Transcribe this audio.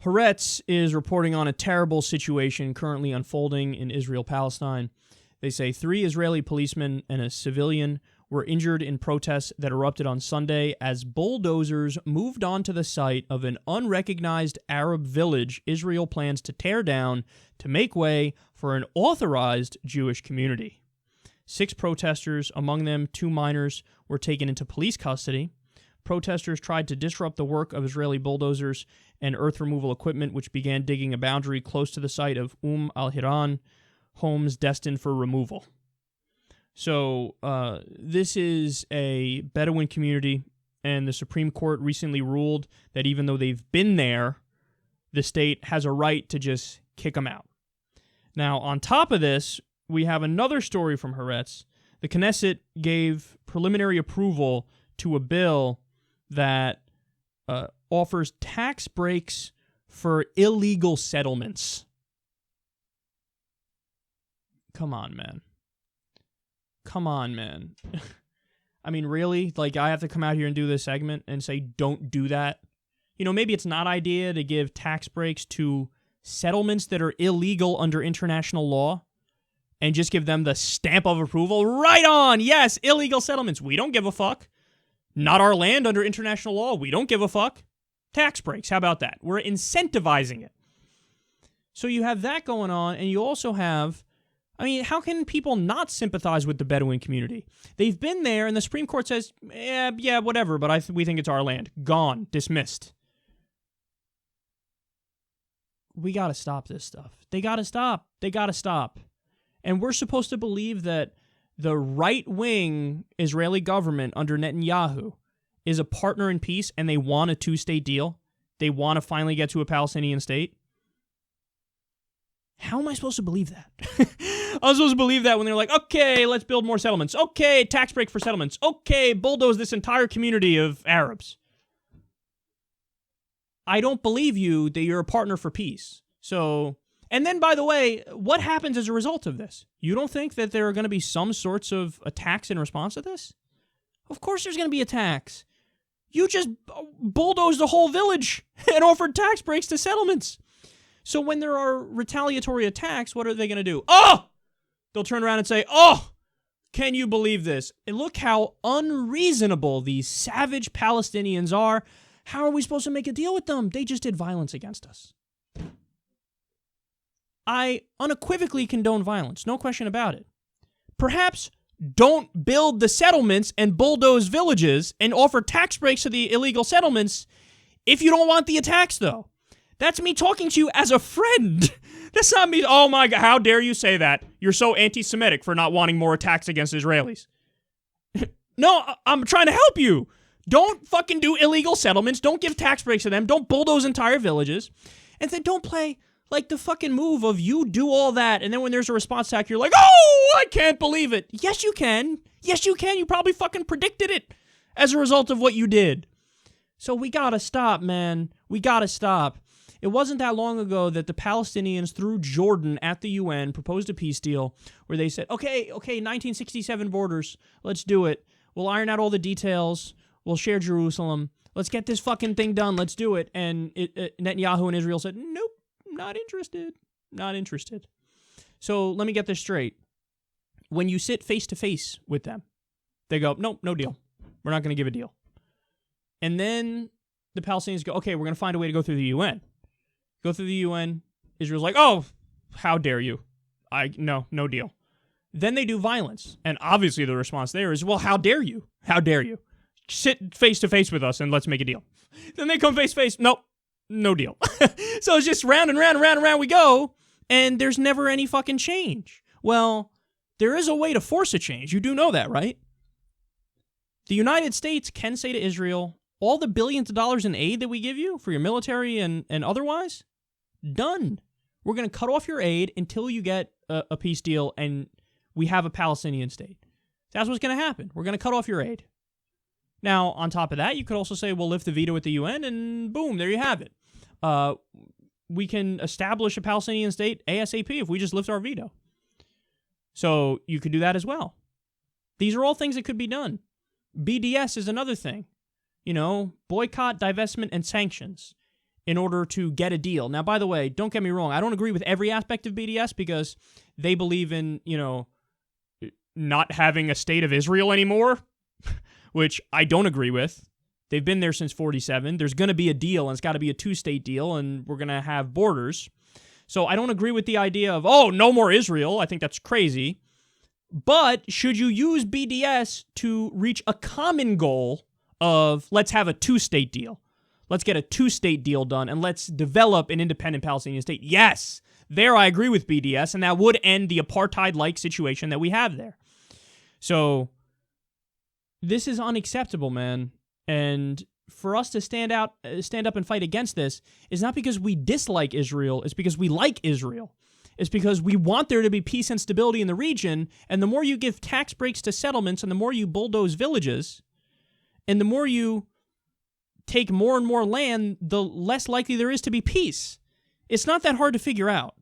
Haaretz is reporting on a terrible situation currently unfolding in Israel-Palestine. They say 3 Israeli policemen and a civilian were injured in protests that erupted on Sunday as bulldozers moved onto the site of an unrecognized Arab village Israel plans to tear down to make way for an authorized Jewish community. 6 protesters, among them 2 minors, were taken into police custody. Protesters tried to disrupt the work of Israeli bulldozers and earth removal equipment, which began digging a boundary close to the site of al-Hiran, homes destined for removal. So this is a Bedouin community, and the Supreme Court recently ruled that even though they've been there, the state has a right to just kick them out. Now, on top of this, we have another story from Haaretz. The Knesset gave preliminary approval to a bill that offers tax breaks for illegal settlements. Come on, man. Come on, man. I mean, really? Like, I have to come out here and do this segment and say, don't do that? You know, maybe it's not idea to give tax breaks to settlements that are illegal under international law and just give them the stamp of approval. Right on! Yes, illegal settlements. We don't give a fuck. Not our land under international law. We don't give a fuck. Tax breaks. How about that? We're incentivizing it. So you have that going on, and you also have... I mean, how can people not sympathize with the Bedouin community? They've been there, and the Supreme Court says, yeah, whatever, but we think it's our land. Gone. Dismissed. We gotta stop this stuff. They gotta stop. They gotta stop. And we're supposed to believe that the right-wing Israeli government under Netanyahu is a partner in peace, and they want a 2-state deal? They want to finally get to a Palestinian state? How am I supposed to believe that? I'm supposed to believe that when they're like, okay, let's build more settlements. Okay, tax break for settlements. Okay, bulldoze this entire community of Arabs. I don't believe you that you're a partner for peace. So, and then, by the way, what happens as a result of this? You don't think that there are going to be some sorts of attacks in response to this? Of course there's going to be attacks. You just bulldozed the whole village and offered tax breaks to settlements. So when there are retaliatory attacks, what are they going to do? Oh! They'll turn around and say, oh, can you believe this? And look how unreasonable these savage Palestinians are. How are we supposed to make a deal with them? They just did violence against us. I unequivocally condone violence, no question about it. Perhaps don't build the settlements and bulldoze villages and offer tax breaks to the illegal settlements if you don't want the attacks, though. That's me talking to you as a friend. That's not me, oh my God, how dare you say that? You're so anti-Semitic for not wanting more attacks against Israelis. No, I'm trying to help you. Don't fucking do illegal settlements. Don't give tax breaks to them. Don't bulldoze entire villages. And then don't play like the fucking move of you do all that, and then when there's a response attack, you're like, oh, I can't believe it. Yes, you can. Yes, you can. You probably fucking predicted it as a result of what you did. So we gotta stop, man. We gotta stop. It wasn't that long ago that the Palestinians, through Jordan at the UN, proposed a peace deal where they said, okay, 1967 borders, let's do it. We'll iron out all the details. We'll share Jerusalem. Let's get this fucking thing done. Let's do it. And Netanyahu and Israel said, nope, not interested. Not interested. So let me get this straight. When you sit face-to-face with them, they go, nope, no deal. We're not going to give a deal. And then the Palestinians go, okay, we're going to find a way to go through the UN. Go through the UN. Israel's like, oh, how dare you? No deal. Then they do violence. And obviously the response there is, well, how dare you? How dare you? Sit face-to-face with us and let's make a deal. Then they come face-to-face. Nope, no deal. So it's just round and round and round and round we go, and there's never any fucking change. Well, there is a way to force a change. You do know that, right? The United States can say to Israel, all the billions of dollars in aid that we give you for your military and otherwise, done. We're going to cut off your aid until you get a peace deal and we have a Palestinian state. That's what's going to happen. We're going to cut off your aid. Now, on top of that, you could also say, we'll lift the veto at the UN and boom, there you have it. We can establish a Palestinian state ASAP if we just lift our veto. So you could do that as well. These are all things that could be done. BDS is another thing. You know, boycott, divestment, and sanctions. in order to get a deal. Now, by the way, don't get me wrong. I don't agree with every aspect of BDS because they believe in, not having a state of Israel anymore, which I don't agree with. They've been there since 47. There's going to be a deal, and it's got to be a two-state deal, and we're going to have borders. So I don't agree with the idea of, no more Israel. I think that's crazy. But should you use BDS to reach a common goal of let's have a two-state deal? Let's get a two-state deal done, and let's develop an independent Palestinian state. Yes, there I agree with BDS, and that would end the apartheid-like situation that we have there. So this is unacceptable, man. And for us to stand up and fight against this is not because we dislike Israel. It's because we like Israel. It's because we want there to be peace and stability in the region, and the more you give tax breaks to settlements, and the more you bulldoze villages, and the more you take more and more land, the less likely there is to be peace. It's not that hard to figure out.